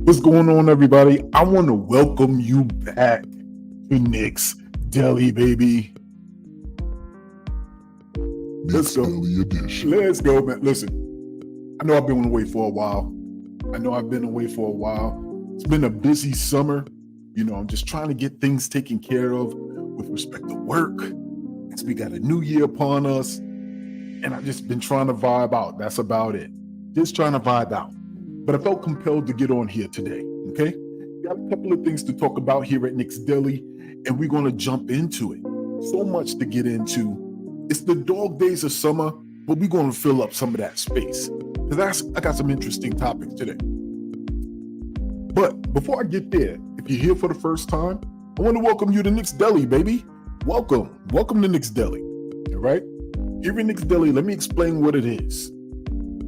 What's going on, everybody? I want to welcome you back to Knicks Deli, baby. Knicks Deli edition. Let's go, man. Listen, I know I've been away for a while. It's been a busy summer. I'm just trying to get things taken care of with respect to work. As we got a new year upon us, and I've just been trying to vibe out. That's about it. Just trying to vibe out. But I felt compelled to get on here today, okay? Got a couple of things to talk about here at Knicks Deli, and we're going to jump into it. So much to get into. It's the dog days of summer, but we're going to fill up some of that space. Because I got some interesting topics today. But before I get there, if you're here for the first time, I want to welcome you to Knicks Deli, baby. Welcome to Knicks Deli, all right? Here in Knicks Deli, let me explain what it is.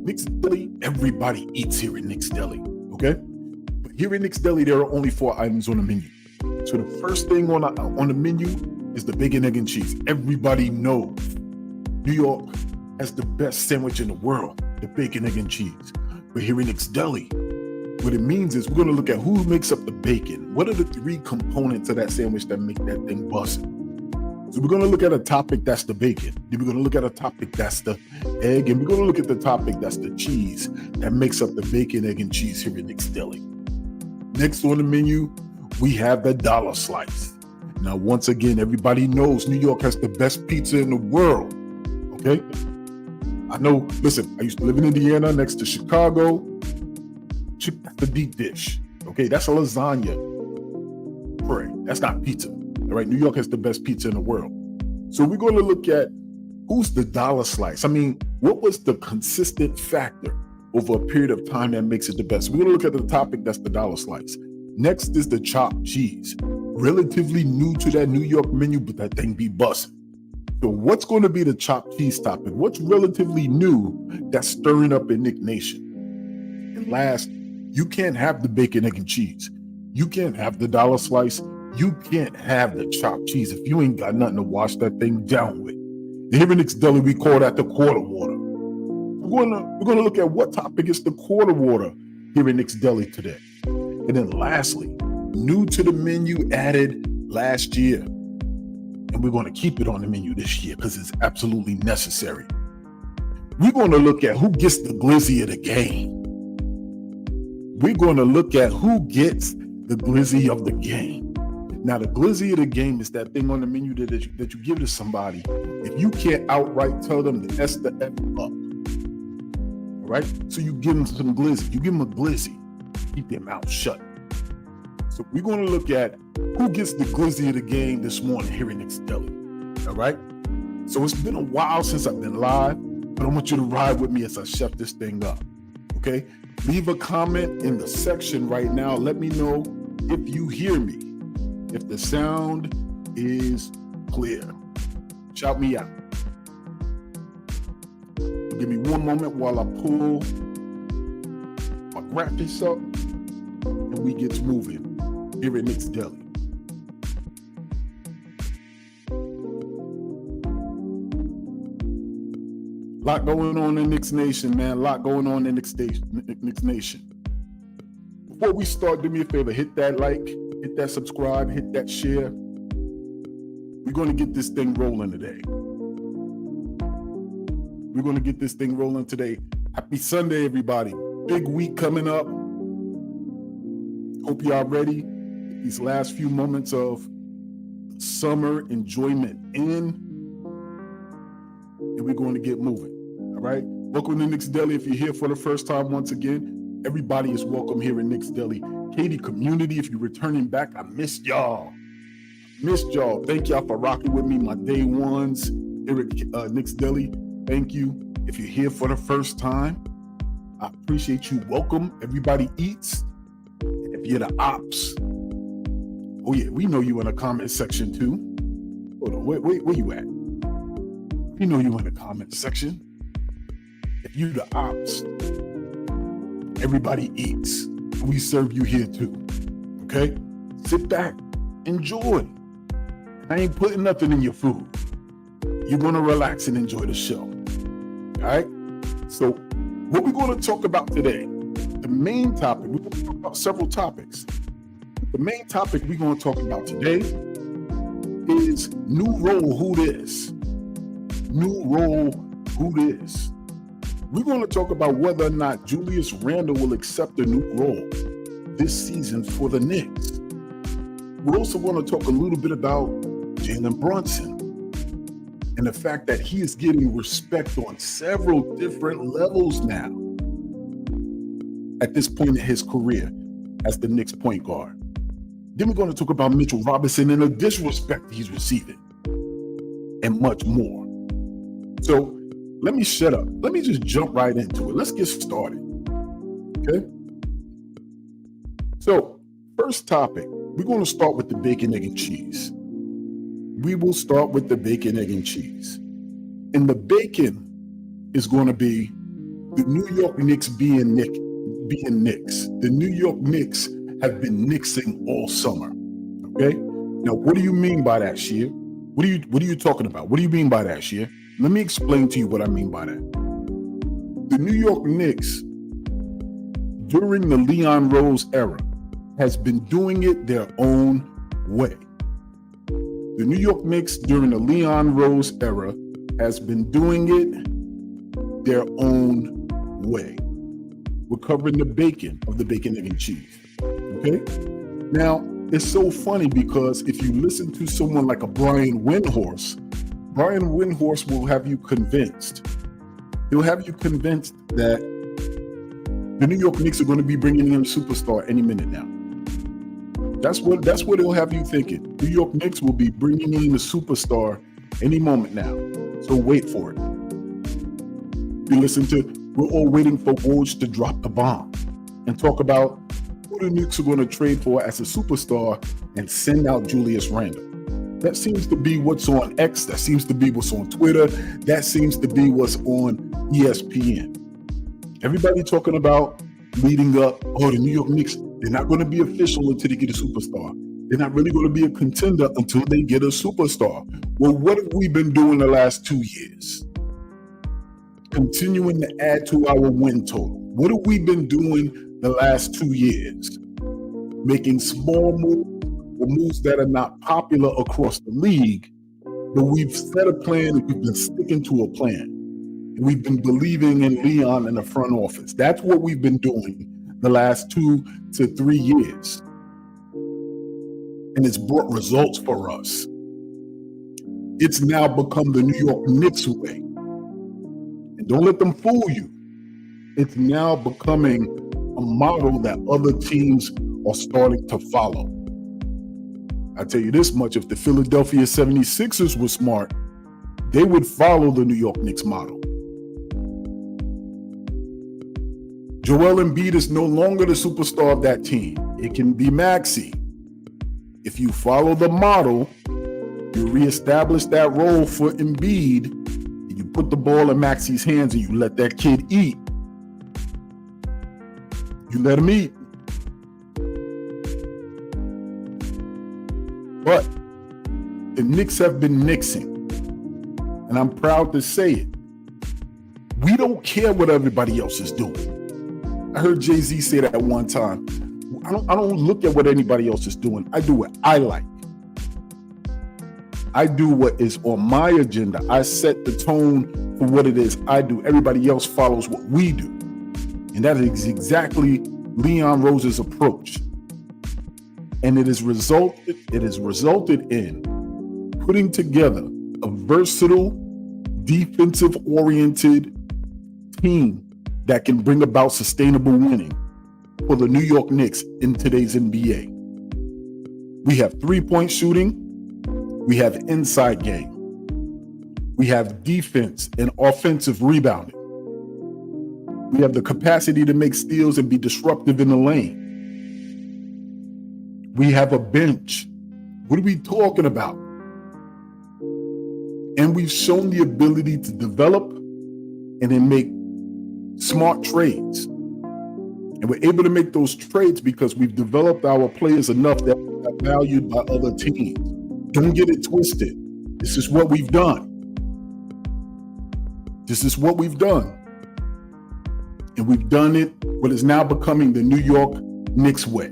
Knicks Deli, everybody eats here in Knicks Deli, okay? But here in Knicks Deli, there are only 4 items on the menu. So the first thing on the menu is the bacon, egg, and cheese. Everybody knows New York has the best sandwich in the world, the bacon, egg, and cheese. But here in Knicks Deli, what it means is we're going to look at who makes up the bacon. What are the 3 components of that sandwich that make that thing bussin'? So we're going to look at a topic that's the bacon. Then we're going to look at a topic that's the egg. And we're going to look at the topic that's the cheese that makes up the bacon, egg, and cheese here in Knicks Deli. Next on the menu, we have the dollar slice. Now, once again, everybody knows New York has the best pizza in the world. Okay? I know, listen, I used to live in Indiana next to Chicago. That's the deep dish. Okay? That's a lasagna. Pray. That's not pizza. All right, New York has the best pizza in the world. So we're going to look at who's the dollar slice. I mean, what was the consistent factor over a period of time that makes it the best? We're going to look at the topic that's the dollar slice. Next is the chopped cheese. Relatively new to that New York menu, but that thing be busting. So what's going to be the chopped cheese topic? What's relatively new that's stirring up in Knick Nation? And last, you can't have the bacon, egg, and cheese. You can't have the dollar slice. You can't have the chopped cheese if you ain't got nothing to wash that thing down with. Here in Knicks Deli, we call that the quarter water. We're gonna look at what topic is the quarter water here in Knicks Deli today. And then lastly, new to the menu added last year. And we're gonna keep it on the menu this year because it's absolutely necessary. We're gonna look at who gets the glizzy of the game. We're gonna look at who gets the glizzy of the game. Now, the glizzy of the game is that thing on the menu that you give to somebody. If you can't outright tell them to S the F up, all right? So you give them some glizzy. You give them a glizzy. Keep their mouth shut. So we're going to look at who gets the glizzy of the game this morning here in Knicks Deli, all right? So it's been a while since I've been live, but I want you to ride with me as I chef this thing up, okay? Leave a comment in the section right now. Let me know if you hear me. If the sound is clear, shout me out. Give me one moment while I pull my graphics up and we get moving here at Knicks Deli. Lot going on in Knicks Nation, man. Lot going on in Knicks Nation. Before we start, do me a favor, hit that like, hit that subscribe, hit that share. We're going to get this thing rolling today. Happy Sunday, everybody. Big week coming up. Hope y'all ready. These last few moments of summer enjoyment and we're going to get moving. All right? Welcome to Knicks Deli. If you're here for the first time, once again, everybody is welcome here in Knicks Deli. Katie community, if you're returning back, I missed y'all. Thank y'all for rocking with me, my day ones here at Knicks Deli. Thank you. If you're here for the first time, I appreciate you. Welcome. Everybody eats. And if you're the ops, oh yeah, we know you in the comment section too. Hold on, where you at? We know you in the comment section. If you the ops, everybody eats. We serve you here too. Okay? Sit back, enjoy. I ain't putting nothing in your food. You're gonna relax and enjoy the show. All right? So what we're gonna talk about today, the main topic, we're going to talk about several topics. The main topic we're going to talk about today is new role, who this? New role, who this? We're going to talk about whether or not Julius Randle will accept a new role this season for the Knicks. We're also going to talk a little bit about Jalen Brunson and the fact that he is getting respect on several different levels now at this point in his career as the Knicks point guard. Then we're going to talk about Mitchell Robinson and the disrespect he's receiving and much more. So let me shut up. Let me just jump right into it. Let's get started. Okay? So first topic, we're going to start with the bacon, egg, and cheese. We will start with the bacon, egg, and cheese. And the bacon is going to be the New York Knicks being Knicks. The New York Knicks have been Knicksing all summer. Okay? Now, what do you mean by that, Shia? What are you talking about? What do you mean by that, Shia? Let me explain to you what I mean by that. The New York Knicks, during the Leon Rose era, has been doing it their own way. The New York Knicks during the Leon Rose era has been doing it their own way. We're covering the bacon of the bacon, egg, and cheese. Okay? Now, it's so funny because if you listen to someone like a Brian Windhorst will have you convinced. He'll have you convinced that the New York Knicks are going to be bringing in a superstar any minute now. That's what it'll have you thinking. New York Knicks will be bringing in a superstar any moment now. So wait for it. You listen to, we're all waiting for Woj to drop the bomb and talk about who the Knicks are going to trade for as a superstar and send out Julius Randle. That seems to be what's on X. That seems to be what's on Twitter. That seems to be what's on ESPN. Everybody talking about leading up, the New York Knicks, they're not going to be official until they get a superstar. They're not really going to be a contender until they get a superstar. Well, what have we been doing the last 2 years? Continuing to add to our win total. What have we been doing the last 2 years? Making small moves or moves that are not popular across the league, but we've set a plan and we've been sticking to a plan. And we've been believing in Leon in the front office. That's what we've been doing the last 2 to 3 years. And it's brought results for us. It's now become the New York Knicks way. And don't let them fool you. It's now becoming a model that other teams are starting to follow. I tell you this much, if the Philadelphia 76ers were smart, they would follow the New York Knicks model. Joel Embiid is no longer the superstar of that team. It can be Maxey. If you follow the model, you reestablish that role for Embiid, and you put the ball in Maxey's hands and you let that kid eat. You let him eat. But the Knicks have been Knicksing, and I'm proud to say it. We don't care what everybody else is doing. I heard Jay-Z say that at one time. I don't look at what anybody else is doing. I do what I like. I do what is on my agenda. I set the tone for what it is I do. Everybody else follows what we do. And that is exactly Leon Rose's approach. And it has resulted in putting together a versatile, defensive-oriented team that can bring about sustainable winning for the New York Knicks in today's NBA. We have three-point shooting. We have inside game. We have defense and offensive rebounding. We have the capacity to make steals and be disruptive in the lane. We have a bench. What are we talking about? And we've shown the ability to develop and then make smart trades. And we're able to make those trades because we've developed our players enough that are valued by other teams. Don't get it twisted. This is what we've done. This is what we've done. And we've done it what is now becoming the New York Knicks way.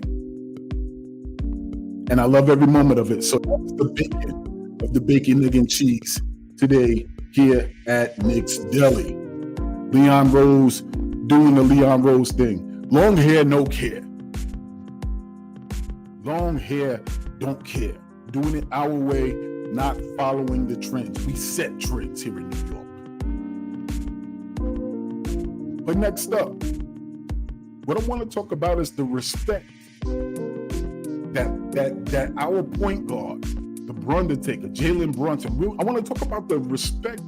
And I love every moment of it. So that's the bacon of the bacon, egg, and cheese today here at Knicks Deli. Leon Rose doing the Leon Rose thing. Long hair, no care. Long hair, don't care. Doing it our way, not following the trends. We set trends here in New York. But next up, what I want to talk about is the respect that our point guard, the Brundertaker, Jalen Brunson. I want to talk about the respect,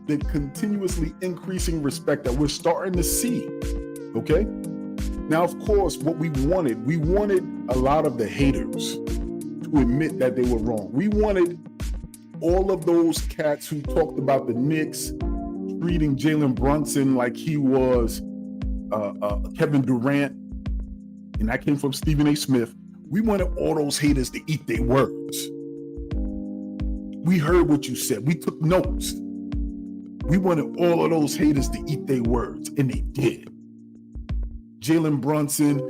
the continuously increasing respect that we're starting to see. Okay? Now, of course, what we wanted a lot of the haters to admit that they were wrong. We wanted all of those cats who talked about the Knicks treating Jalen Brunson like he was Kevin Durant, and that came from Stephen A. Smith. We wanted all those haters to eat their words. We heard what you said. We took notes. We wanted all of those haters to eat their words, and they did. Jalen Brunson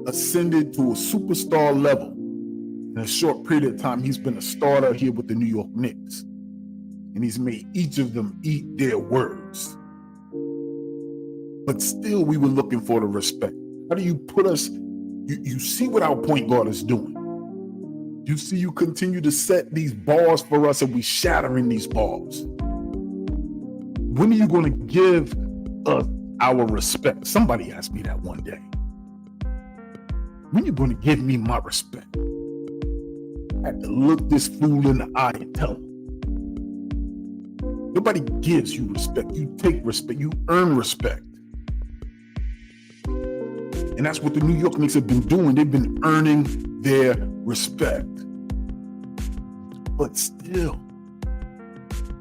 ascended to a superstar level. In a short period of time, he's been a starter here with the New York Knicks. And he's made each of them eat their words. But still, we were looking for the respect. How do you put us? You see what our point guard is doing. You see you continue to set these bars for us and we shattering these bars. When are you going to give us our respect? Somebody asked me that one day. When are you going to give me my respect? I had to look this fool in the eye and tell him. Nobody gives you respect. You take respect. You earn respect. And that's what the New York Knicks have been doing. They've been earning their respect. But still,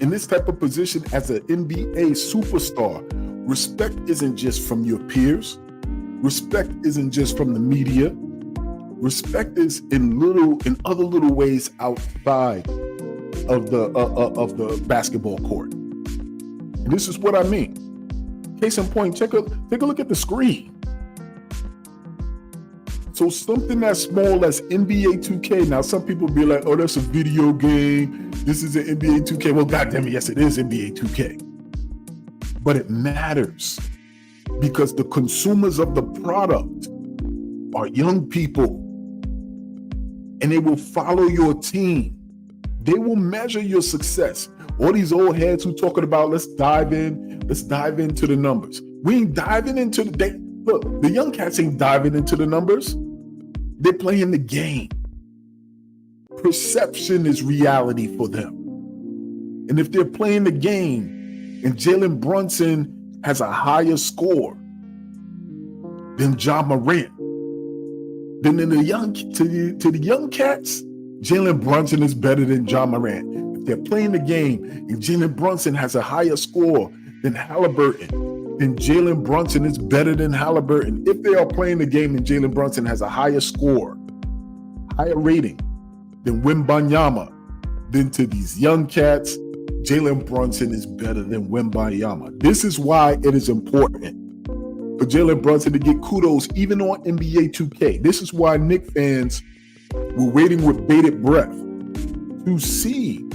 in this type of position as an NBA superstar, respect isn't just from your peers. Respect isn't just from the media. Respect is in other little ways outside of the basketball court. And this is what I mean. Case in point, take a look at the screen. So something as small as NBA 2K. Now, some people be like, oh, that's a video game. This is an NBA 2K. Well, goddamn it, yes, it is NBA 2K. But it matters because the consumers of the product are young people, and they will follow your team. They will measure your success. All these old heads who talking about let's dive into the numbers. We ain't diving into look, the young cats ain't diving into the numbers. They're playing the game. Perception is reality for them. And if they're playing the game and Jalen Brunson has a higher score than Ja Morant, then to the young cats, Jalen Brunson is better than Ja Morant. If they're playing the game and Jalen Brunson has a higher score than Halliburton, then Jalen Brunson is better than Halliburton. If they are playing the game and Jalen Brunson has a higher score, higher rating than Wembanyama, then to these young cats, Jalen Brunson is better than Wembanyama. This is why it is important for Jalen Brunson to get kudos even on NBA 2K. This is why Knicks fans were waiting with bated breath to see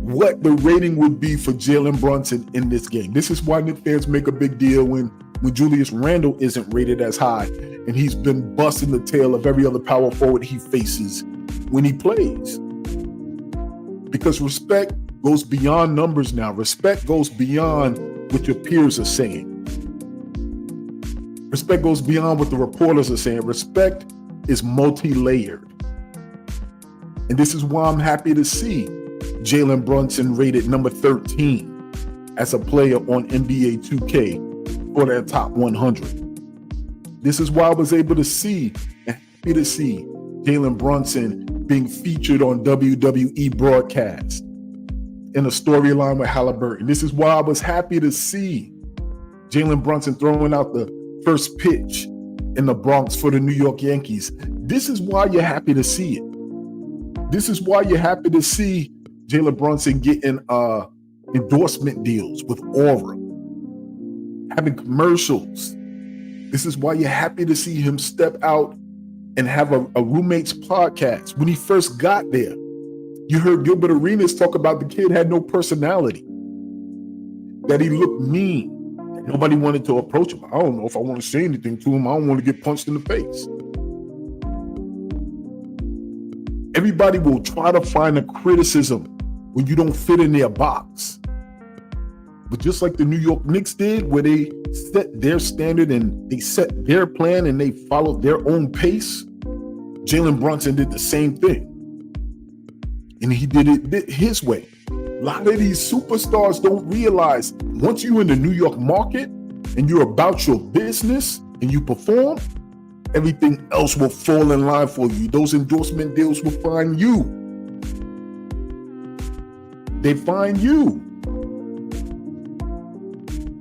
what the rating would be for Jalen Brunson in this game. This is why Knicks fans make a big deal when Julius Randle isn't rated as high and he's been busting the tail of every other power forward he faces when he plays. Because respect goes beyond numbers now. Respect goes beyond what your peers are saying. Respect goes beyond what the reporters are saying. Respect is multi-layered. And this is why I'm happy to see Jalen Brunson rated number 13 as a player on NBA 2K for their top 100. This is why I was able to see and happy to see Jalen Brunson being featured on WWE broadcast in a storyline with Halliburton. This is why I was happy to see Jalen Brunson throwing out the first pitch in the Bronx for the New York Yankees. This is why you're happy to see it. This is why you're happy to see Jalen Brunson getting endorsement deals with Aura, having commercials This is why you're happy to see him step out and have a roommates podcast. When he first got there, you heard Gilbert Arenas talk about the kid had no personality, that he looked mean, that nobody wanted to approach him. I don't know if I want to say anything to him. I don't want to get punched in the face. Everybody will try to find a criticism when you don't fit in their box. But just like the New York Knicks did, where they set their standard and they set their plan and they followed their own pace, Jalen Brunson did the same thing. And he did it his way. A lot of these superstars don't realize once you're in the New York market and you're about your business and you perform, everything else will fall in line for you. Those endorsement deals will find you. They find you.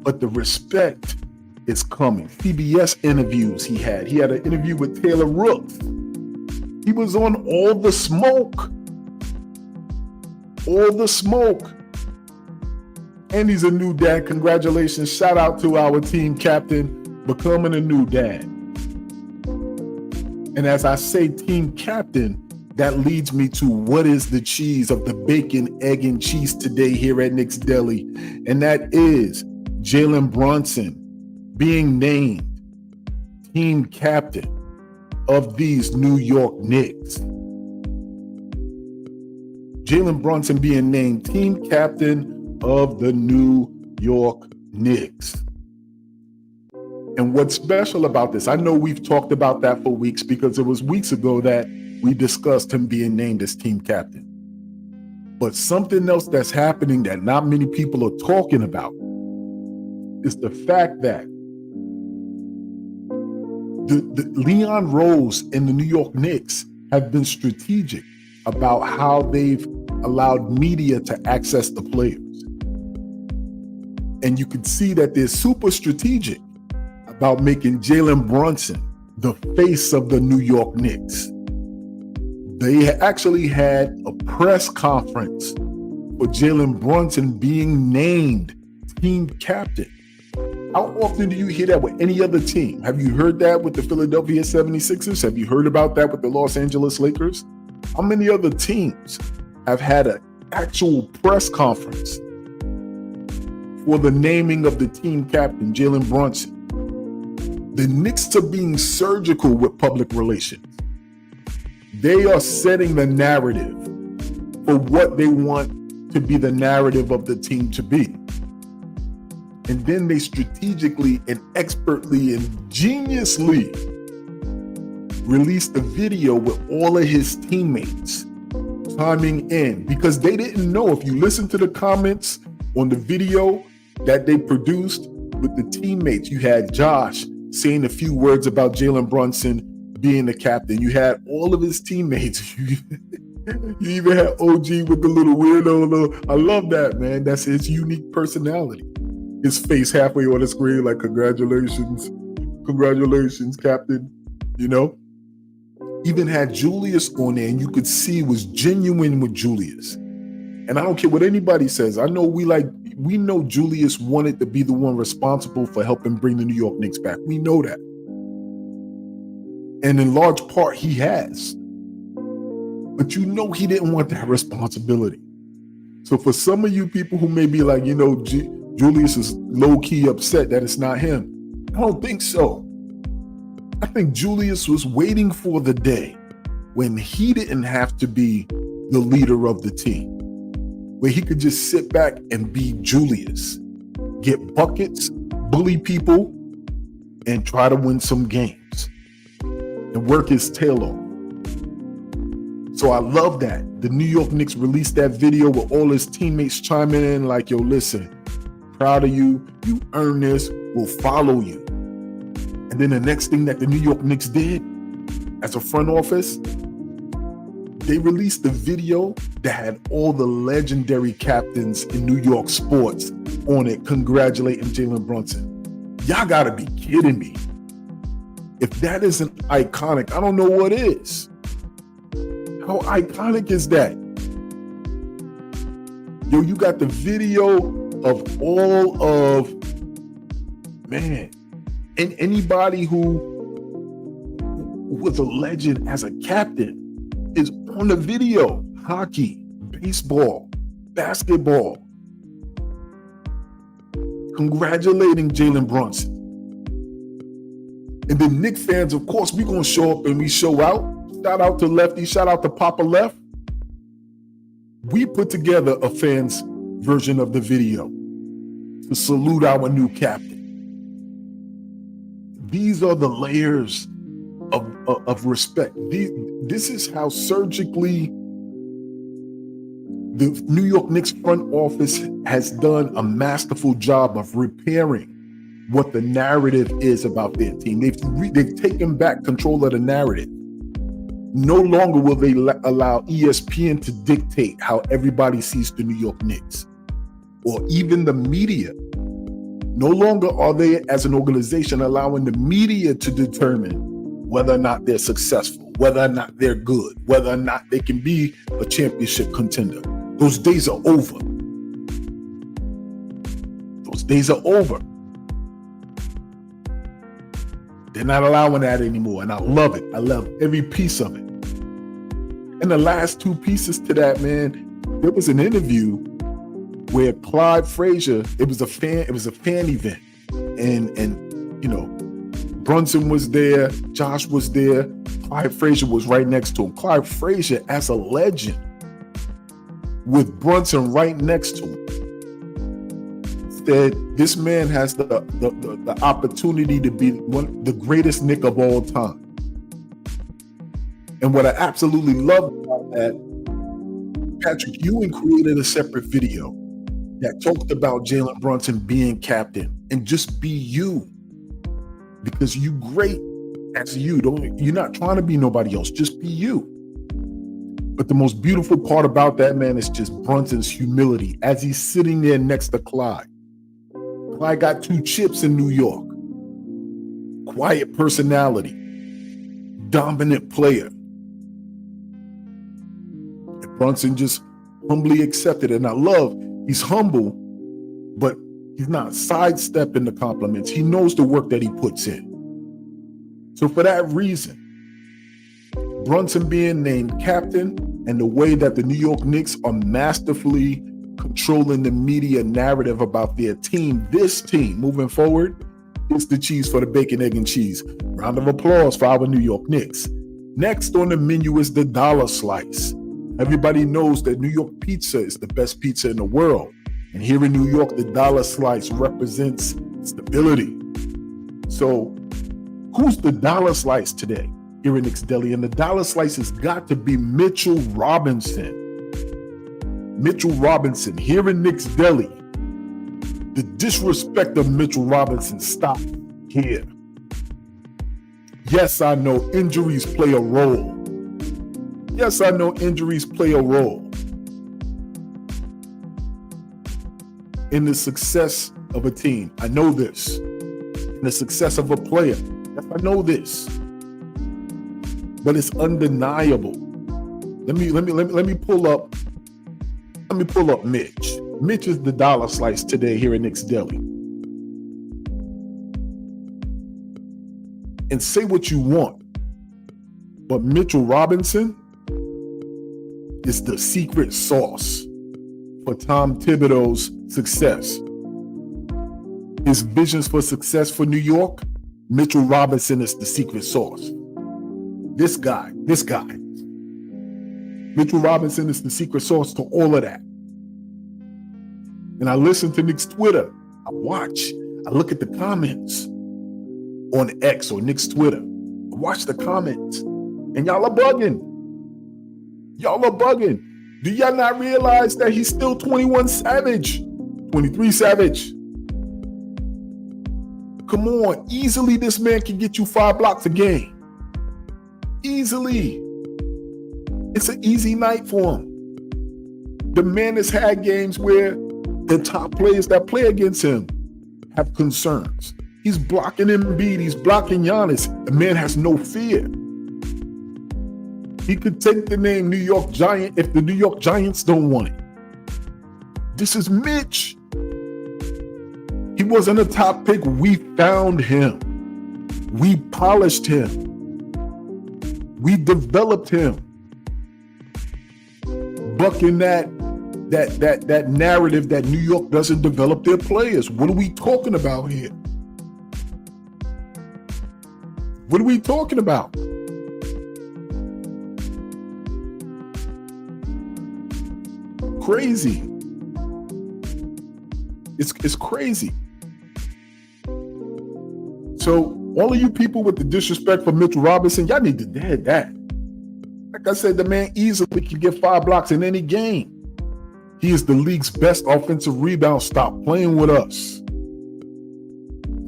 But the respect is coming. CBS interviews he had an interview with Taylor Rooks. He was on All the Smoke. All the Smoke. And he's a new dad. Congratulations. Shout out to our team captain becoming a new dad. And as I say team captain, that leads me to what is the cheese of the bacon, egg, and cheese today here at Knicks Deli. And that is Jalen Brunson being named team captain of these New York Knicks. Jalen Brunson being named team captain of the New York Knicks. And what's special about this, I know we've talked about that for weeks because it was weeks ago that we discussed him being named as team captain. But something else that's happening that not many people are talking about is the fact that the Leon Rose and the New York Knicks have been strategic about how they've allowed media to access the players. And you can see that they're super strategic about making Jalen Brunson the face of the New York Knicks. They actually had a press conference for Jalen Brunson being named team captain. How often do you hear that with any other team? Have you heard that with the Philadelphia 76ers? Have you heard about that with the Los Angeles Lakers? How many other teams have had an actual press conference for the naming of the team captain, Jalen Brunson? The Knicks are being surgical with public relations. They are setting the narrative for what they want to be the narrative of the team to be. And then they strategically and expertly and geniusly released the video with all of his teammates chiming in, because they didn't know. If you listen to the comments on the video that they produced with the teammates, you had Josh saying a few words about Jalen Brunson being the captain. You had all of his teammates. You even had OG with the little weirdo. I love that, man. That's his unique personality. His face halfway on the screen like, congratulations, captain, you know? Even had Julius on there, and you could see it was genuine with Julius. And I don't care what anybody says. I know we know Julius wanted to be the one responsible for helping bring the New York Knicks back. We know that. And in large part, he has. But you know he didn't want that responsibility. So for some of you people who may be like, Julius is low-key upset that it's not him, I don't think so. I think Julius was waiting for the day when he didn't have to be the leader of the team, where he could just sit back and be Julius, get buckets, bully people, and try to win some games and work his tail off. So I love that. The New York Knicks released that video with all his teammates chiming in like, yo, listen, proud of you. You earned this. We'll follow you. And then the next thing that the New York Knicks did as a front office, they released the video that had all the legendary captains in New York sports on it congratulating Jalen Brunson. Y'all gotta be kidding me. If that isn't iconic, I don't know what is. How iconic is that? Yo, you got the video of all of, And anybody who was a legend as a captain is on the video. Hockey, baseball, basketball. Congratulating Jalen Brunson. And then Knicks fans, of course, we're going to show up and we show out. Shout out to Lefty, shout out to Papa Left. We put together a fan's version of the video to salute our new captain. These are the layers of respect. This is how surgically the New York Knicks front office has done a masterful job of repairing what the narrative is about their team. They've taken back control of the narrative. No longer will they allow ESPN to dictate how everybody sees the New York Knicks, or even the media. No longer are they, as an organization, allowing the media to determine whether or not they're successful, whether or not they're good, whether or not they can be a championship contender. Those days are over. Those days are over. They're not allowing that anymore, and I love it. I love every piece of it. And the last two pieces to that, man, there was an interview where Clyde Frazier, it was a fan event, and you know, Brunson was there, Josh was there, Clyde Frazier was right next to him. Clyde Frazier, as a legend, with Brunson right next to him, said this man has the opportunity to be the greatest Knick of all time. And what I absolutely love about that, Patrick Ewing created a separate video that talked about Jalen Brunson being captain, and just be you, because you great as you. You're not trying to be nobody else. Just be you. But the most beautiful part about that, man, is just Brunson's humility as he's sitting there next to Clyde. Clyde got 2 chips in New York. Quiet personality, dominant player. And Brunson just humbly accepted it. And I love, he's humble, but he's not sidestepping the compliments. He knows the work that he puts in. So for that reason, Brunson being named captain, and the way that the New York Knicks are masterfully controlling the media narrative about their team, this team moving forward, is the cheese for the bacon, egg, and cheese. Round of applause for our New York Knicks. Next on the menu is the dollar slice. Everybody knows that New York pizza is the best pizza in the world. And here in New York, the dollar slice represents stability. So who's the dollar slice today here in Knicks Deli? And the dollar slice has got to be Mitchell Robinson. Mitchell Robinson here in Knicks Deli. The disrespect of Mitchell Robinson stopped here. Yes, I know injuries play a role. Yes, I know injuries play a role in the success of a team. I know this. In the success of a player. Yes, I know this. But it's undeniable. Let me pull up Mitch. Mitch is the dollar slice today here in Knicks Deli. And say what you want, but Mitchell Robinson is the secret sauce for Tom Thibodeau's success. His visions for success for New York, Mitchell Robinson is the secret sauce. This guy. Mitchell Robinson is the secret sauce to all of that. And I listen to Knicks Twitter. I look at the comments on X or Knicks Twitter. I watch the comments. And y'all are bugging. Do y'all not realize that he's still 21 Savage? 23 Savage. Come on. Easily this man can get you 5 blocks a game. Easily. It's an easy night for him. The man has had games where the top players that play against him have concerns. He's blocking Embiid. He's blocking Giannis. The man has no fear. He could take the name New York Giant if the New York Giants don't want it. This is Mitch. He wasn't a top pick. We found him. We polished him. We developed him. Bucking that narrative that New York doesn't develop their players. What are we talking about here? What are we talking about? Crazy. It's crazy. So all of you people with the disrespect for Mitch Robinson, y'all need to dead that. Like I said, the man easily can get 5 blocks in any game. He is the league's best offensive rebound. Stop playing with us.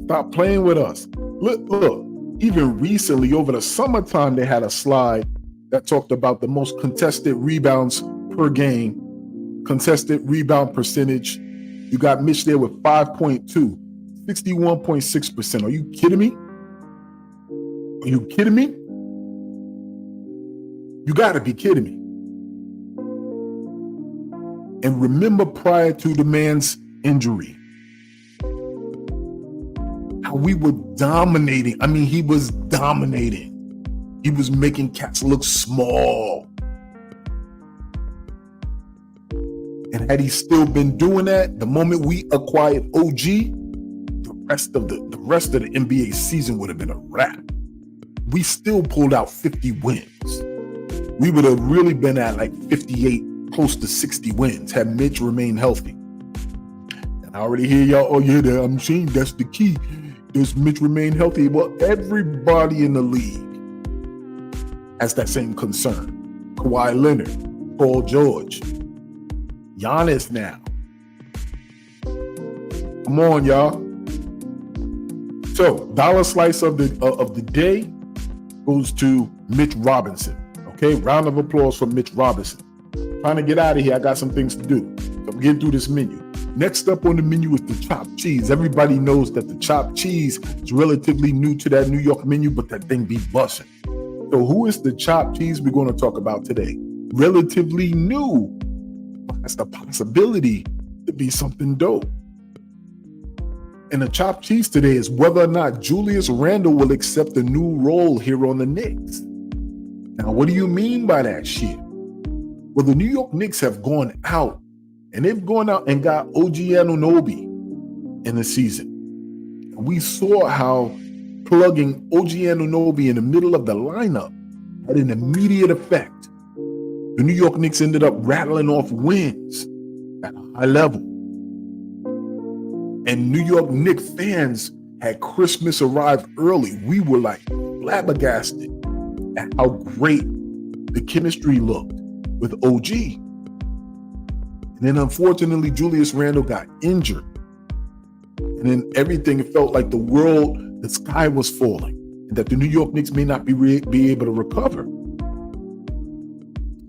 Stop playing with us. Look, even recently over the summertime, they had a slide that talked about the most contested rebounds per game, contested rebound percentage. You got Mitch there with 5.2, 61.6%. Are you kidding me? Are you kidding me? You got to be kidding me. And remember, prior to the man's injury, how we were dominating. I mean, he was dominating. He was making cats look small. And had he still been doing that, the moment we acquired OG, the rest of the NBA season would have been a wrap. We still pulled out 50 wins. We would have really been at like 58, close to 60 wins had Mitch remained healthy. And I already hear y'all, oh yeah, I'm saying that's the key. Does Mitch remain healthy? Well, everybody in the league has that same concern. Kawhi Leonard, Paul George, Giannis now. Come on, y'all. So, dollar slice of the day goes to Mitch Robinson. Okay, round of applause for Mitch Robinson. Trying to get out of here. I got some things to do. So I'm getting through this menu. Next up on the menu is the chopped cheese. Everybody knows that the chopped cheese is relatively new to that New York menu, but that thing be busting. So who is the chopped cheese we're going to talk about today? Relatively new. That's the possibility to be something dope. And the chopped cheese today is whether or not Julius Randle will accept a new role here on the Knicks. Now, what do you mean by that shit? Well, the New York Knicks have gone out, and they've gone out and got OG Anunoby in the season. And we saw how plugging OG Anunoby in the middle of the lineup had an immediate effect. The New York Knicks ended up rattling off wins at a high level. And New York Knicks fans had Christmas arrive early. We were like flabbergasted at how great the chemistry looked with OG. And then unfortunately, Julius Randle got injured. And then everything, it felt like the sky was falling, and that the New York Knicks may not be able to recover.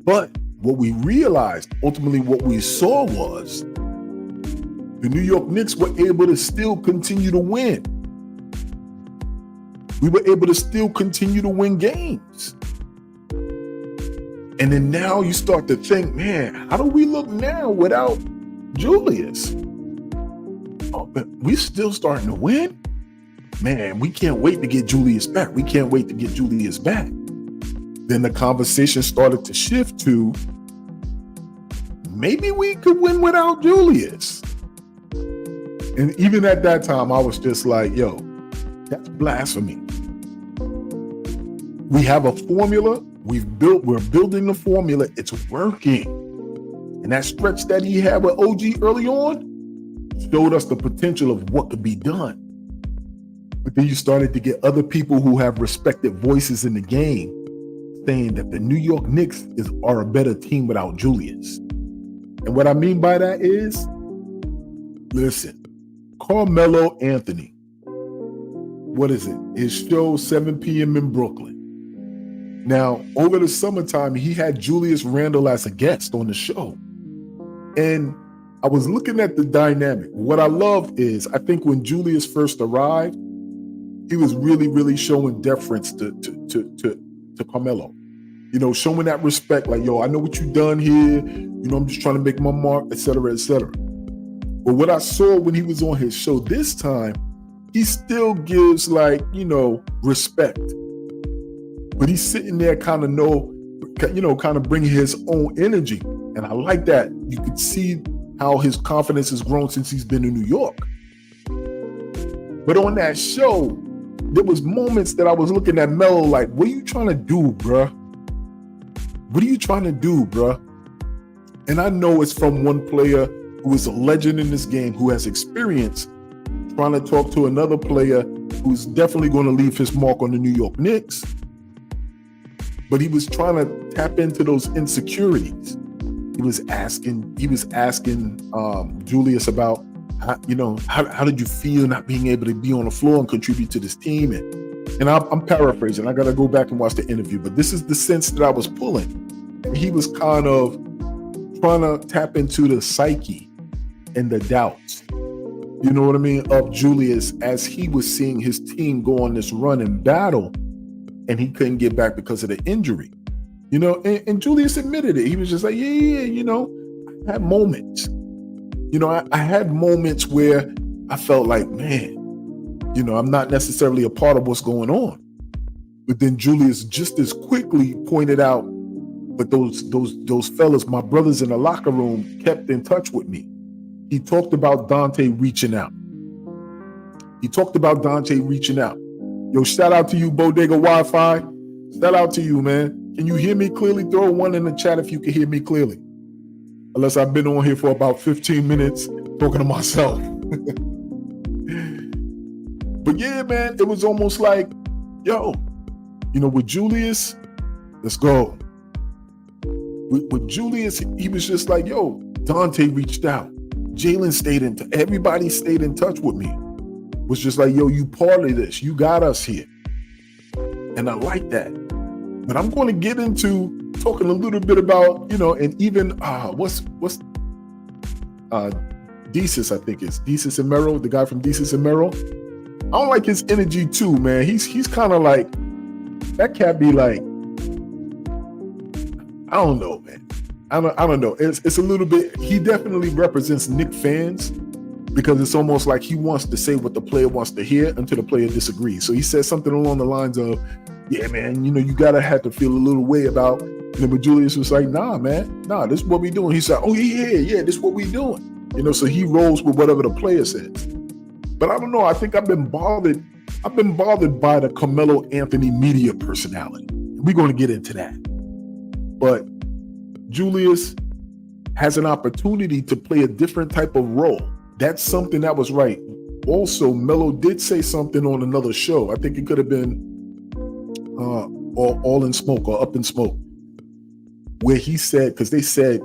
But what we realized, ultimately what we saw was the New York Knicks were able to still continue to win. We were able to still continue to win games. And then now you start to think, man, how do we look now without Julius? Oh, but we still starting to win? Man, we can't wait to get Julius back. We can't wait to get Julius back. Then the conversation started to shift to maybe we could win without Julius. And even at that time, I was just like, yo, that's blasphemy. We have a formula. We're building the formula. It's working. And that stretch that he had with OG early on showed us the potential of what could be done. But then you started to get other people who have respected voices in the game saying that the New York Knicks are a better team without Julius. And what I mean by that is, listen, Carmelo Anthony, what is it? His show, 7 p.m. in Brooklyn. Now, over the summertime, he had Julius Randle as a guest on the show. And I was looking at the dynamic. What I love is, I think when Julius first arrived, he was really, really showing deference to Carmelo. You know, showing that respect, like, yo, I know what you done here. You know, I'm just trying to make my mark, et cetera, et cetera. But what I saw when he was on his show this time, he still gives respect. But he's sitting there kind of bringing his own energy. And I like that. You could see how his confidence has grown since he's been in New York. But on that show, there was moments that I was looking at Melo like, what are you trying to do, bruh? What are you trying to do, bruh? And I know it's from one player who is a legend in this game, who has experience, trying to talk to another player who's definitely going to leave his mark on the New York Knicks. But he was trying to tap into those insecurities. He was asking Julius about, how did you feel not being able to be on the floor and contribute to this team? And I'm paraphrasing. I got to go back and watch the interview. But this is the sense that I was pulling. And he was kind of trying to tap into the psyche and the doubts, you know what I mean, of Julius as he was seeing his team go on this run and battle, and he couldn't get back because of the injury. And Julius admitted it. He was just like, I had moments. I had moments where I felt like, man, I'm not necessarily a part of what's going on. But then Julius just as quickly pointed out, but those fellas, my brothers in the locker room, kept in touch with me. He talked about Dante reaching out. Yo, shout out to you, Bodega Wi-Fi. Shout out to you, man. Can you hear me clearly? Throw one in the chat if you can hear me clearly. Unless I've been on here for about 15 minutes talking to myself. But yeah, man, it was almost like, with Julius, let's go. With Julius, he was just like, Dante reached out. Jalen everybody stayed in touch with me. Was just like, you part of this. You got us here. And I like that. But I'm going to get into talking a little bit about, and even, what's Desus, I think it's Desus and Mero, the guy from Desus and Mero. I don't like his energy too, man. He's kind of like, that cat be like, I don't know, man. I don't know. It's a little bit, he definitely represents Knicks fans because it's almost like he wants to say what the player wants to hear until the player disagrees. So he says something along the lines of, yeah, man, you gotta have to feel a little way about, but Julius was like, nah, man, this is what we doing. He said, oh yeah, this is what we doing. So he rolls with whatever the player says. But I don't know, I think I've been bothered by the Carmelo Anthony media personality. We're gonna get into that. But Julius has an opportunity to play a different type of role. That's something that was right. Also, Melo did say something on another show. I think it could have been All in Smoke or Up in Smoke, where he said, because they said,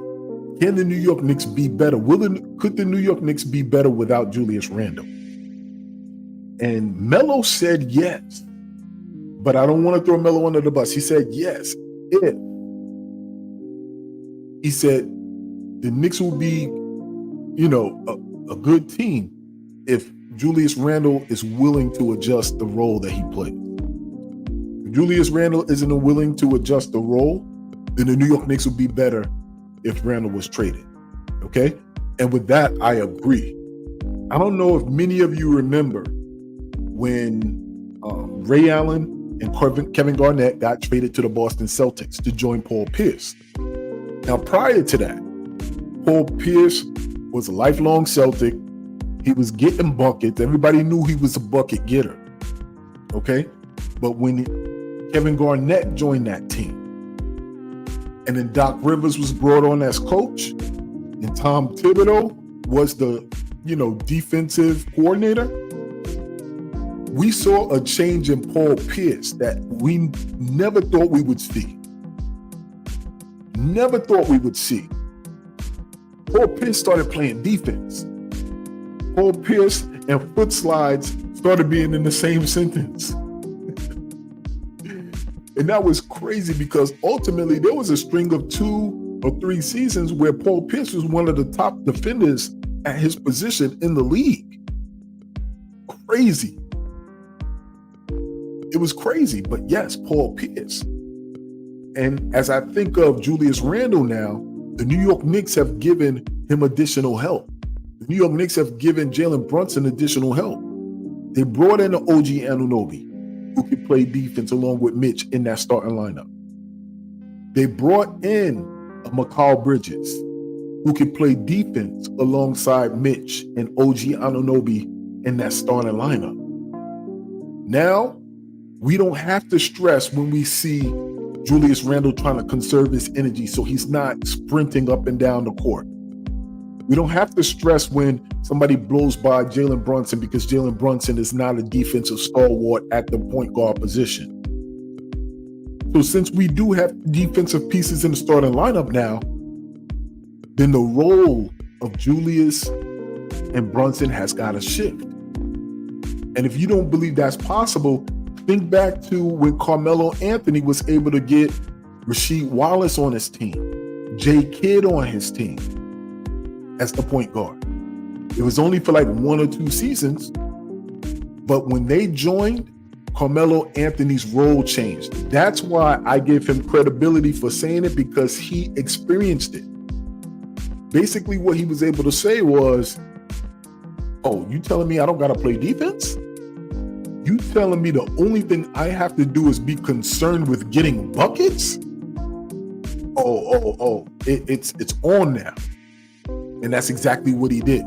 can the New York Knicks be better? Could the New York Knicks be better without Julius Randle? And Melo said yes. But I don't want to throw Melo under the bus. He said yes. He said the Knicks will be, a good team if Julius Randle is willing to adjust the role that he plays. If Julius Randle isn't willing to adjust the role, then the New York Knicks would be better if Randle was traded. Okay? And with that, I agree. I don't know if many of you remember when Ray Allen and Kevin Garnett got traded to the Boston Celtics to join Paul Pierce. Now, prior to that, Paul Pierce was a lifelong Celtic. He was getting buckets. Everybody knew he was a bucket getter. Okay? But when Kevin Garnett joined that team, and then Doc Rivers was brought on as coach, and Tom Thibodeau was the, defensive coordinator, we saw a change in Paul Pierce that we never thought we would see. Never thought we would see. Paul Pierce started playing defense. Paul Pierce and foot slides started being in the same sentence. And that was crazy because ultimately there was a string of 2 or 3 seasons where Paul Pierce was one of the top defenders at his position in the league. Crazy. It was crazy, but yes, Paul Pierce. And as I think of Julius Randle now, the New York Knicks have given him additional help. The New York Knicks have given Jalen Brunson additional help. They brought in an OG Anunoby who could play defense along with Mitch in that starting lineup. They brought in a Mikal Bridges who could play defense alongside Mitch and OG Anunoby in that starting lineup. Now, we don't have to stress when we see Julius Randle trying to conserve his energy so he's not sprinting up and down the court. We don't have to stress when somebody blows by Jalen Brunson because Jalen Brunson is not a defensive stalwart at the point guard position. So since we do have defensive pieces in the starting lineup now, then the role of Julius and Brunson has got to shift. And if you don't believe that's possible, think back to when Carmelo Anthony was able to get Rasheed Wallace on his team, Jay Kidd on his team as the point guard. It was only for like 1 or 2 seasons, but when they joined, Carmelo Anthony's role changed. That's why I give him credibility for saying it, because he experienced it. Basically, what he was able to say was, oh, you telling me I don't got to play defense? You telling me the only thing I have to do is be concerned with getting buckets? It's on now. And that's exactly what he did.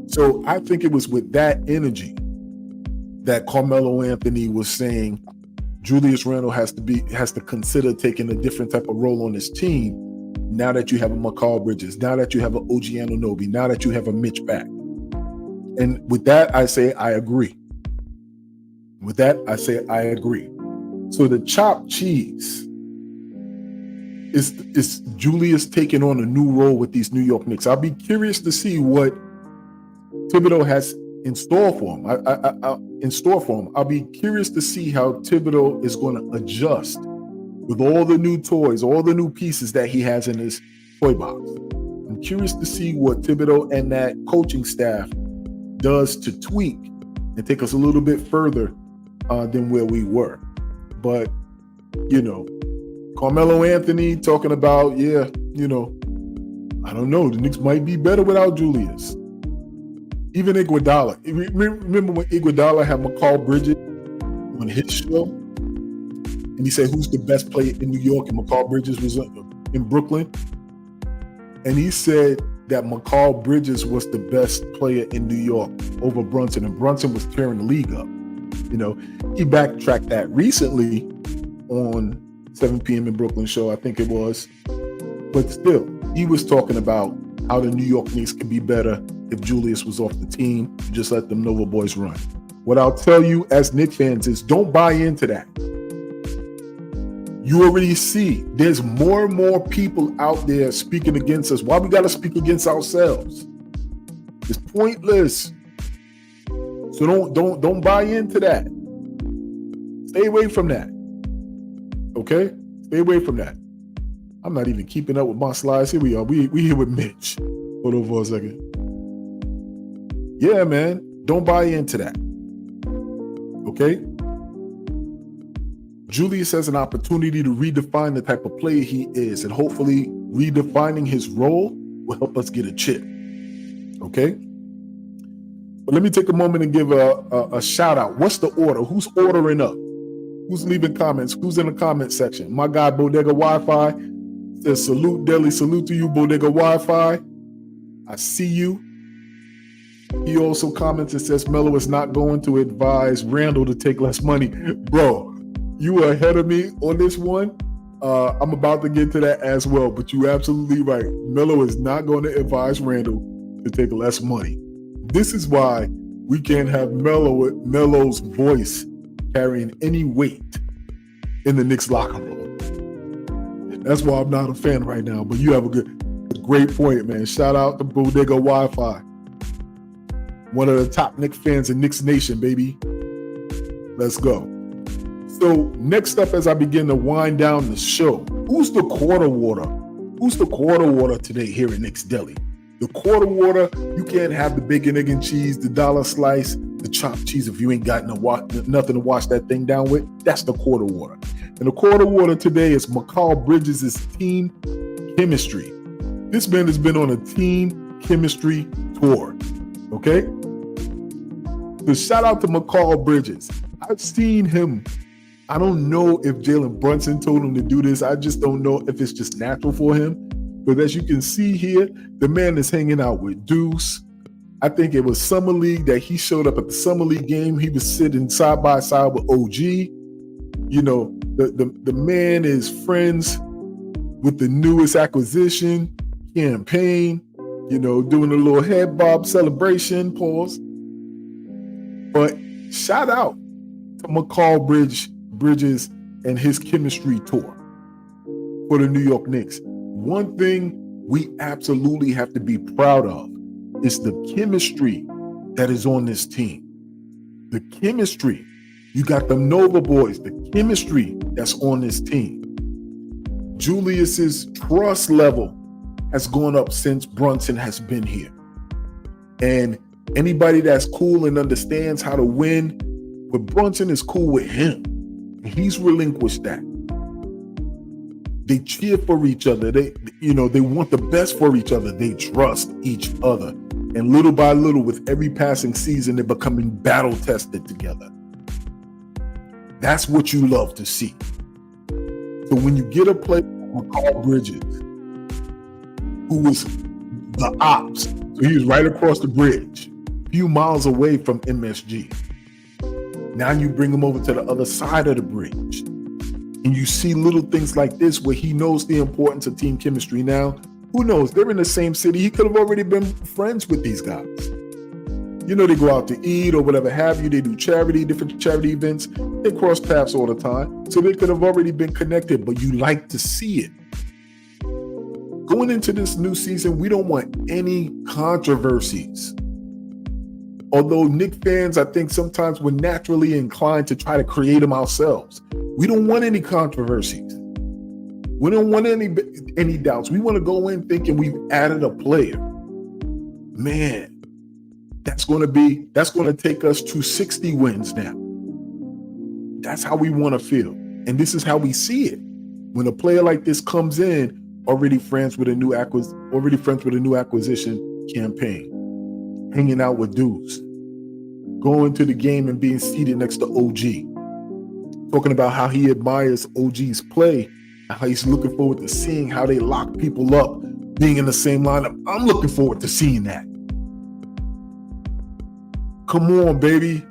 So I think it was with that energy that Carmelo Anthony was saying Julius Randle has to consider taking a different type of role on his team now that you have a Mikal Bridges, now that you have an OG Anunoby, now that you have a Mitch back. And with that, I say I agree. With that, I say I agree. So the chopped cheese is Julius taking on a new role with these New York Knicks. I'll be curious to see what Thibodeau has in store for him. I'll be curious to see how Thibodeau is going to adjust with all the new toys, all the new pieces that he has in his toy box. I'm curious to see what Thibodeau and that coaching staff does to tweak and take us a little bit further than where we were. But, Carmelo Anthony talking about, I don't know, the Knicks might be better without Julius. Even Iguodala. Remember when Iguodala had Mikal Bridges on his show? And he said, who's the best player in New York? And Mikal Bridges was in Brooklyn. And he said that Mikal Bridges was the best player in New York over Brunson. And Brunson was tearing the league up. He backtracked that recently on 7 p.m. in Brooklyn show, I think it was. But still, he was talking about how the New York Knicks could be better if Julius was off the team. Just let them Nova boys run. What I'll tell you as Knicks fans is don't buy into that. You already see there's more and more people out there speaking against us. Why we got to speak against ourselves? It's pointless. So don't buy into that. Stay away from that. Okay? Stay away from that. I'm not even keeping up with my slides. Here we are. We here with Mitch. Hold on for a second. Yeah, man. Don't buy into that. Okay? Julius has an opportunity to redefine the type of player he is, and hopefully redefining his role will help us get a chip. Okay? But let me take a moment and give a shout out. What's the order? Who's ordering up? Who's leaving comments? Who's in the comment section? My guy Bodega Wi-Fi says salute Deli. Salute to you, Bodega Wi-Fi. I see you. He also comments and says Melo is not going to advise Randle to take less money. Bro, you are ahead of me on this one. I'm about to get to that as well, but you're absolutely right. Melo is not going to advise Randle to take less money. This is why we can't have Melo's voice carrying any weight in the Knicks locker room. That's why I'm not a fan right now, but you have a great point, man. Shout out to Bodega Wi-Fi. One of the top Knicks fans in Knicks Nation, baby. Let's go. So next up, as I begin to wind down the show, who's the quarter water? Who's the quarter water today here at Knicks Deli? The quarter water, you can't have the bacon, egg, and cheese, the dollar slice, the chopped cheese if you ain't got nothing to wash that thing down with. That's the quarter water. And the quarter water today is Mikal Bridges' team chemistry. This man has been on a team chemistry tour, okay? So shout out to Mikal Bridges. I've seen him. I don't know if Jalen Brunson told him to do this. I just don't know if it's just natural for him. But as you can see here, the man is hanging out with Deuce. I think it was Summer League that he showed up at the Summer League game. He was sitting side by side with OG. You know, the man is friends with the newest acquisition, Campaign, you know, doing a little head bob celebration, pause. But shout out to Mikal Bridges and his chemistry tour for the New York Knicks. One thing we absolutely have to be proud of is the chemistry that is on this team. The chemistry. You got the Nova boys, the chemistry that's on this team. Julius's trust level has gone up since Brunson has been here. And anybody that's cool and understands how to win with Brunson is cool with him. He's relinquished that. They cheer for each other. They want the best for each other. They trust each other. And little by little, with every passing season, they're becoming battle tested together. That's what you love to see. So when you get a player like Mikal Bridges, who was the ops, so he was right across the bridge, a few miles away from MSG. Now you bring him over to the other side of the bridge. And you see little things like this where he knows the importance of team chemistry. Now, who knows? They're in the same city. He could have already been friends with these guys. You know, they go out to eat or whatever have you. They do different charity events. They cross paths all the time. So they could have already been connected, but you like to see it. Going into this new season, we don't want any controversies. Although Knicks fans, I think sometimes we're naturally inclined to try to create them ourselves. We don't want any controversies. We don't want any doubts. We want to go in thinking we've added a player. Man, that's going to take us to 60 wins now. That's how we want to feel. And this is how we see it. When a player like this comes in, already friends with a new acquisition, Campaign, hanging out with dudes, going to the game and being seated next to OG, talking about how he admires OG's play, and how he's looking forward to seeing how they lock people up, being in the same lineup. I'm looking forward to seeing that. Come on, baby.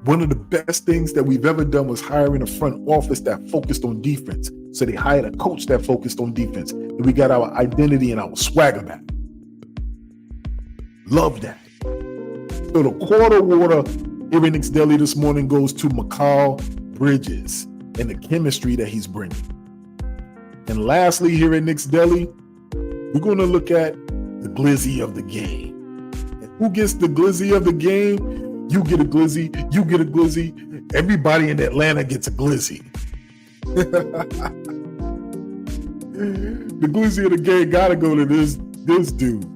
One of the best things that we've ever done was hiring a front office that focused on defense. So they hired a coach that focused on defense. And we got our identity and our swagger back. Love that. So the quarter water here in Knicks Deli this morning goes to Mikal Bridges and the chemistry that he's bringing. And lastly, here at Knicks Deli, we're going to look at the glizzy of the game. And who gets the glizzy of the game? You get a glizzy, you get a glizzy. Everybody in Atlanta gets a glizzy. The glizzy of the game gotta go to this dude.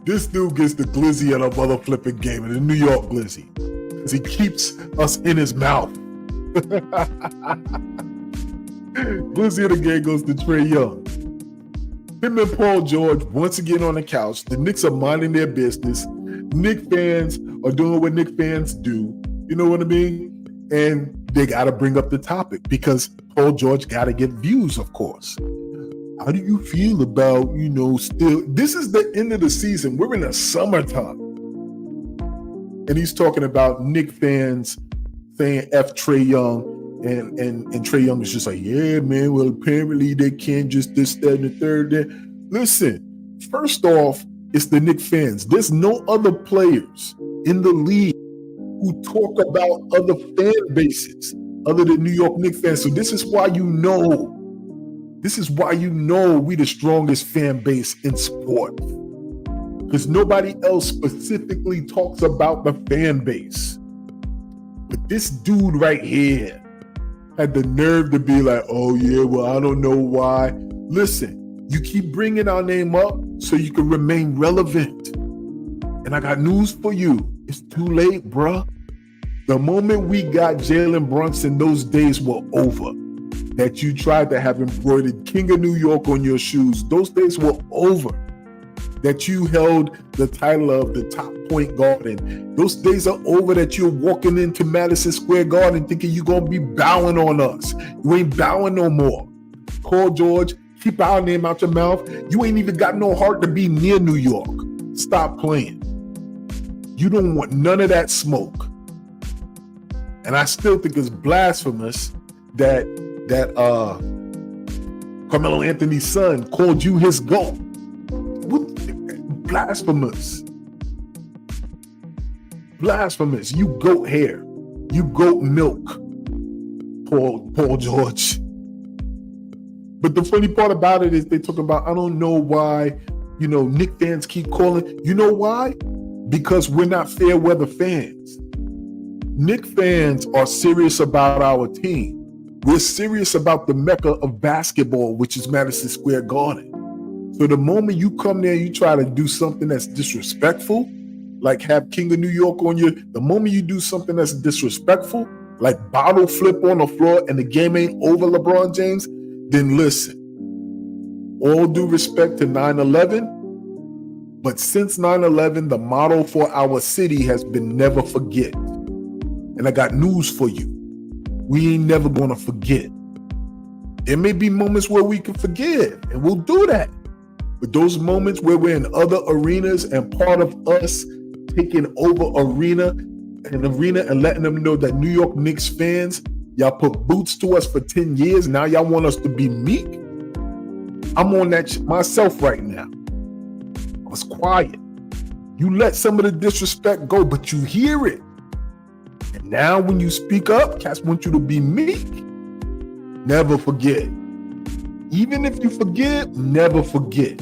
This dude gets the glizzy of the mother flipping game, and the New York glizzy, because he keeps us in his mouth. Glizzy of the game goes to Trae Young. Him and Paul George once again on the couch. The Knicks are minding their business. Knicks fans are doing what Knicks fans do. You know what I mean? And they got to bring up the topic because Paul George got to get views, of course. How do you feel about, still, this is the end of the season. We're in the summertime. And he's talking about Knicks fans saying F Trae Young. And Trae Young is just like, yeah, man, well, apparently they can't just this, that, and the third. Listen, first off, it's the Knicks fans. There's no other players in the league who talk about other fan bases other than New York Knicks fans. So this is why we the strongest fan base in sport. Because nobody else specifically talks about the fan base. But this dude right here had the nerve to be like, oh yeah, well, I don't know why. Listen, you keep bringing our name up so you can remain relevant. And I got news for you. It's too late, bruh. The moment we got Jalen Brunson, those days were over. That you tried to have embroidered King of New York on your shoes, those days were over. that you held the title of the top point guard, and those days are over that you're walking into Madison Square Garden thinking you're going to be bowing on us. You ain't bowing no more. Paul George, keep our name out your mouth. You ain't even got no heart to be near New York. Stop playing. You don't want none of that smoke. And I still think it's blasphemous that Carmelo Anthony's son called you his GOAT. Blasphemous. Blasphemous. You goat hair. You goat milk. Paul George. But the funny part about it is they talk about, I don't know why, Knicks fans keep calling. You know why? Because we're not fair weather fans. Knicks fans are serious about our team. We're serious about the mecca of basketball, which is Madison Square Garden. So the moment you come there and you try to do something that's disrespectful, like have King of New York on you, the moment you do something that's disrespectful, like bottle flip on the floor and the game ain't over, LeBron James, then listen. All due respect to 9/11, but since 9/11, the motto for our city has been never forget. And I got news for you. We ain't never gonna forget. There may be moments where we can forgive, and we'll do that. But those moments where we're in other arenas and part of us taking over arena and letting them know that New York Knicks fans, y'all put boots to us for 10 years. Now y'all want us to be meek. I'm on that myself right now. I was quiet. You let some of the disrespect go, but you hear it. And now when you speak up, cats want you to be meek. Never forget. Even if you forget, never forget.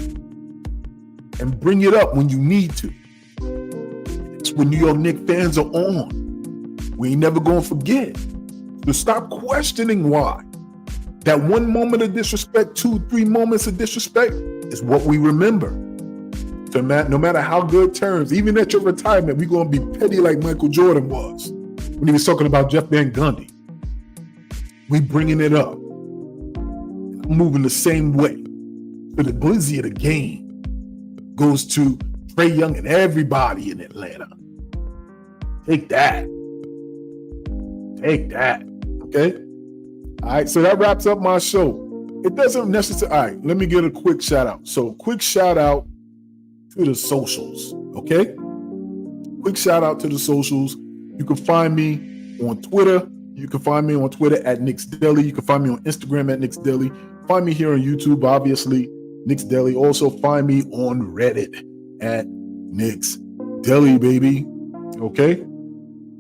And bring it up when you need to. It's when New York Knicks fans are on. We ain't never gonna forget. So stop questioning why. That one moment of disrespect, 2-3 moments of disrespect is what we remember. So no matter how good terms, even at your retirement, we're gonna be petty like Michael Jordan was when he was talking about Jeff Van Gundy. We bringing it up. I'm moving the same way. So the glizzy of the game goes to Trae Young and everybody in Atlanta. Take that. Take that. Okay? All right, so that wraps up my show. It doesn't necessarily, all right, let me get a quick shout out. So quick shout out to the socials, okay? Quick shout out to the socials. You can find me on Twitter. You can find me on Twitter at Knicks Deli. You can find me on Instagram at Knicks Deli. Find me here on YouTube, obviously, Knicks Deli. Also find me on Reddit at Knicks Deli, baby. Okay?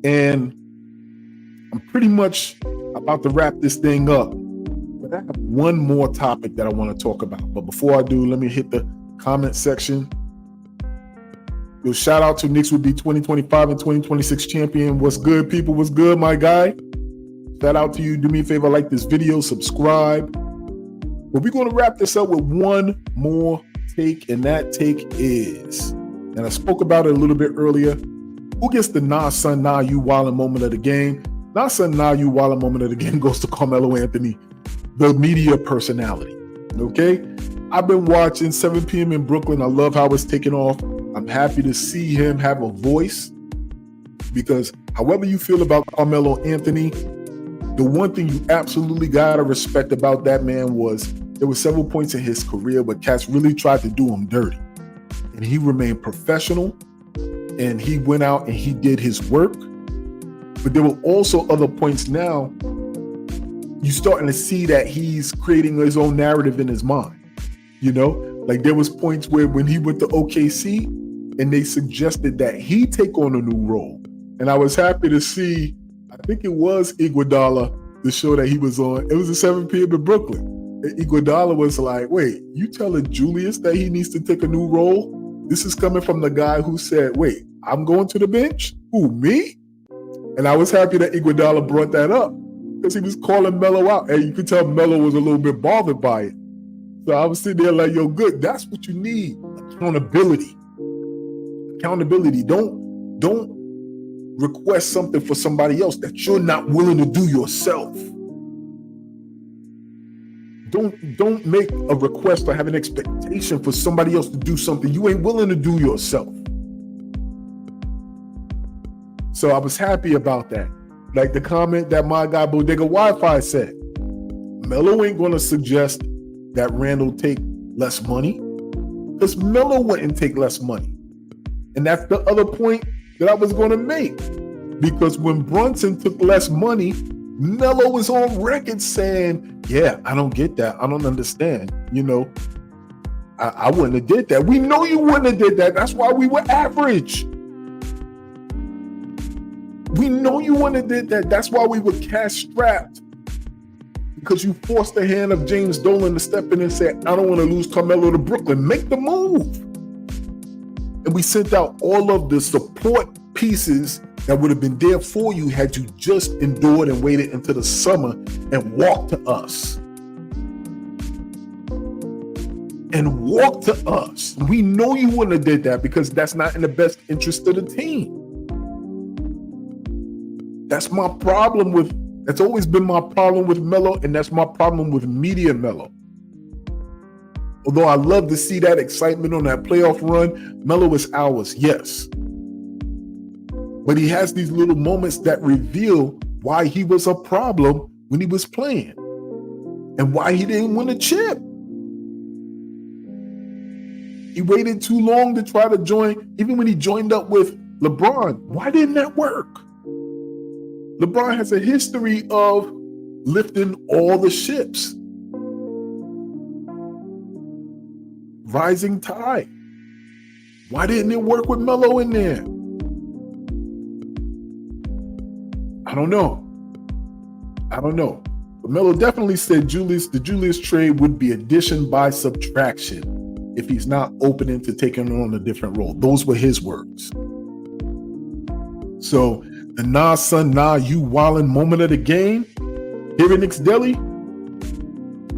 And I'm pretty much about to wrap this thing up. But I have one more topic that I want to talk about. But before I do, let me hit the comment section. Yo, shout out to Knicks would be 2025 and 2026 champion. What's good, people? What's good, my guy? Shout out to you. Do me a favor, like this video, subscribe. But we're going to wrap this up with one more take, and that take is, and I spoke about it a little bit earlier, who gets the nah son, nah you wildin' moment of the game? Nah son, nah you wildin' moment of the game goes to Carmelo Anthony, the media personality. Okay? I've been watching 7 p.m. in Brooklyn. I love how it's taking off. I'm happy to see him have a voice, because however you feel about Carmelo Anthony, the one thing you absolutely gotta respect about that man was there were several points in his career where cats really tried to do him dirty. And he remained professional, and he went out and he did his work. But there were also other points now, you're starting to see that he's creating his own narrative in his mind. You know, like there was points where when he went to OKC and they suggested that he take on a new role. And I was happy to see, I think it was Iguodala, the show that he was on. It was at 7 p.m. in Brooklyn. And Iguodala was like, wait, you telling Julius that he needs to take a new role? This is coming from the guy who said, wait, I'm going to the bench? Who, me? And I was happy that Iguodala brought that up because he was calling Melo out. And you could tell Melo was a little bit bothered by it. So I was sitting there like, yo, good. That's what you need. Accountability. Accountability. Don't request something for somebody else that you're not willing to do yourself. Don't make a request or have an expectation for somebody else to do something you ain't willing to do yourself. So I was happy about that. Like the comment that my guy Bodega Wi-Fi said, Melo ain't going to suggest that Randall take less money because Melo wouldn't take less money. And that's the other point that I was going to make. Because when Brunson took less money, Melo was on record saying, yeah, I don't get that. I don't understand. You know, I wouldn't have did that. We know you wouldn't have did that. That's why we were average. We know you wouldn't have did that. That's why we were cash strapped. Because you forced the hand of James Dolan to step in and say, I don't want to lose Carmelo to Brooklyn. Make the move. And we sent out all of the support pieces that would have been there for you had you just endured and waited until the summer and walked to us. And walked to us. We know you wouldn't have did that because that's not in the best interest of the team. That's my problem with, that's always been my problem with Melo, and that's my problem with media Melo. Although I love to see that excitement on that playoff run, Melo is ours, yes. But he has these little moments that reveal why he was a problem when he was playing and why he didn't win a chip. He waited too long to try to join, even when he joined up with LeBron. Why didn't that work? LeBron has a history of lifting all the ships. Rising tide. Why didn't it work with Melo in there? I don't know. But Melo definitely said the Julius trade would be addition by subtraction if he's not open into taking on a different role. Those were his words. So the nah son, nah you wildin' moment of the game here in Knicks Deli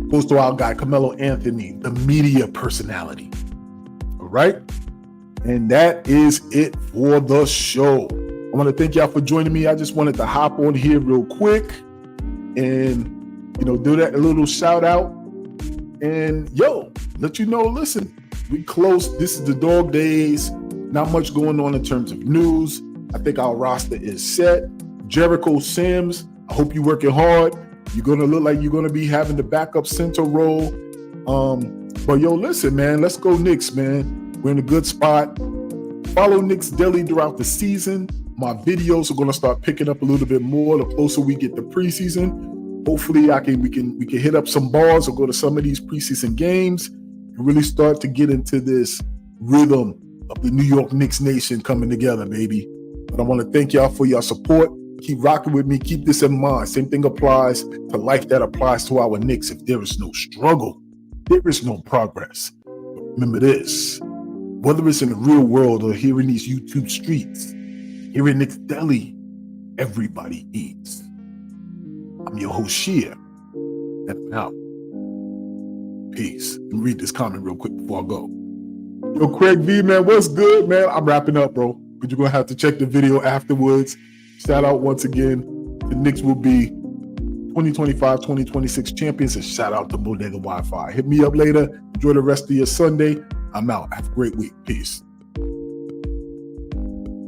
goes to our guy Carmelo Anthony, the media personality. All right? And that is it for the show. I want to thank y'all for joining me. I just wanted to hop on here real quick and, do that a little shout out and let you know, listen, we close. This is the dog days. Not much going on in terms of news. I think our roster is set. Jericho Sims, I hope you're working hard. You're going to look like you're going to be having the backup center role. But listen, man, let's go Knicks, man. We're in a good spot. Follow Knicks Deli throughout the season. My videos are going to start picking up a little bit more the closer we get to preseason. Hopefully we can hit up some bars or go to some of these preseason games and really start to get into this rhythm of the New York Knicks Nation coming together, baby. But I want to thank y'all for your support. Keep rocking with me. Keep this in mind. Same thing applies to life that applies to our Knicks. If there is no struggle, there is no progress. But remember this, whether it's in the real world or here in these YouTube streets, here in Knicks Deli, everybody eats. I'm your host, Shia, and I'm out. Peace. Let me read this comment real quick before I go. Yo, Craig V, man, what's good, man? I'm wrapping up, bro. But you're going to have to check the video afterwards. Shout out once again. The Knicks will be 2025-2026 champions. And shout out to Bodega Wi-Fi. Hit me up later. Enjoy the rest of your Sunday. I'm out. Have a great week. Peace.